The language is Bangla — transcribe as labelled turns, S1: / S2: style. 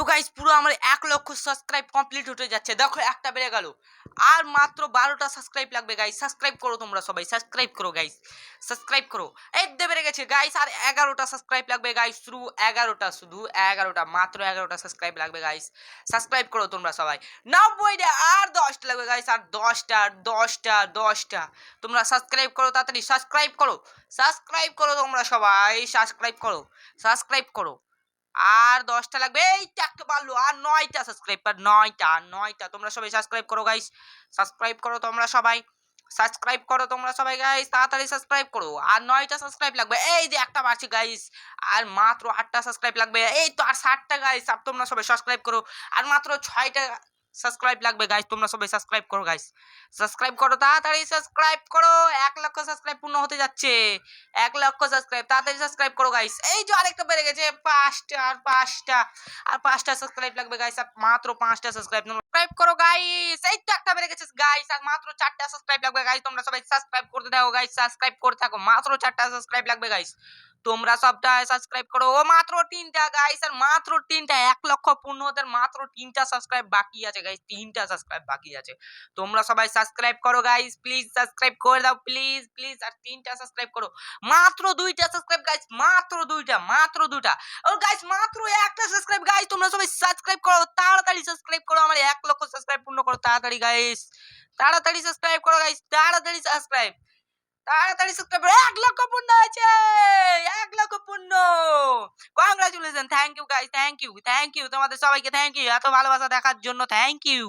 S1: তো গাইস পুরো আমার 1 লক্ষ সাবস্ক্রাইব কমপ্লিট হতে যাচ্ছে। দেখো একটা বেড়ে গেল, আর মাত্র 12টা সাবস্ক্রাইব লাগবে গাইস। সাবস্ক্রাইব করো তোমরা সবাই, সাবস্ক্রাইব করো গাইস, সাবস্ক্রাইব করো। এই বেড়ে গেছে গাইস, আর 11টা সাবস্ক্রাইব লাগবে গাইস। শুধু 11টা, মাত্র 11টা সাবস্ক্রাইব লাগবে গাইস। সাবস্ক্রাইব করো তোমরা সবাই। 90টা, আর 10টা লাগবে গাইস, আর 10টা। তোমরা সাবস্ক্রাইব করো তাড়াতাড়ি, সাবস্ক্রাইব করো তোমরা সবাই, সাবস্ক্রাইব করো। আর 10টা লাগবে, এই একটা পারলো, আর 9টা সাবস্ক্রাইবার, 9টা। তোমরা সবাই সাবস্ক্রাইব করো গাইস, সাবস্ক্রাইব করো তোমরা সবাই, সাবস্ক্রাইব করো তোমরা সবাই গাইস, তাড়াতাড়ি সাবস্ক্রাইব করো। আর 9টা সাবস্ক্রাইব লাগবে, এই যে একটা বাড়ছে গাইস। আর মাত্র 8টা সাবস্ক্রাইব লাগবে, এই তো আর 60টা গাইস। আর তোমরা সবাই সাবস্ক্রাইব করো। আর মাত্র 6টা সাবস্ক্রাইব লাগবে গাইস। তোমরা সবাই সাবস্ক্রাইব করো গাইস, সাবস্ক্রাইব করো তাড়াতাড়ি, সাবস্ক্রাইব করো। 1 লক্ষ সাবস্ক্রাইব পূর্ণ হতে যাচ্ছে। 1 লক্ষ সাবস্ক্রাইব, তাড়াতাড়ি সাবস্ক্রাইব করো গাইস। এই যে আরেকটা বেড়ে গেছে, 5টা সাবস্ক্রাইব লাগবে গাইস। আর মাত্র 5টা সাবস্ক্রাইব করো গাইস। এই তো একটা বেড়ে গেছে গাইস, আর মাত্র 4টা সাবস্ক্রাইব লাগবে গাইস। তোমরা সবাই সাবস্ক্রাইব করতে থাকো গাইস, সাবস্ক্রাইব করতে থাকো। মাত্র 4টা সাবস্ক্রাইব লাগবে গাইস। তোমরা সবটাই সাবস্ক্রাইব করো। ও মাত্র 3টা গাইস, আর মাত্র 3টা। 1 লক্ষ পূর্ণ হতে মাত্র 3টা সাবস্ক্রাইব বাকি আছে গাইস, 3টা সাবস্ক্রাইব বাকি আছে। তোমরা সবাই সাবস্ক্রাইব করো গাইস, প্লিজ সাবস্ক্রাইব করে দাও, প্লিজ। আর 3টা সাবস্ক্রাইব করো। মাত্র 2টা সাবস্ক্রাইব গাইস, মাত্র দুইটা। ও গাইস মাত্র একটা সাবস্ক্রাইব গাইস। তোমরা সবাই সাবস্ক্রাইব করো তাড়াতাড়ি, সাবস্ক্রাইব করো। আমার 1 লক্ষ সাবস্ক্রাইব পূর্ণ করো তাড়াতাড়ি গাইস, তাড়াতাড়ি সাবস্ক্রাইব করো গাইস, তাড়াতাড়ি সাবস্ক্রাইব করো। 1 লক্ষ পূর্ণ হয়েছে, 1 লক্ষ পূর্ণ। Congratulation, thank you guys, thank you. তোমাদের সবাইকে থ্যাংক ইউ, এত ভালোবাসা দেখার জন্য থ্যাংক ইউ।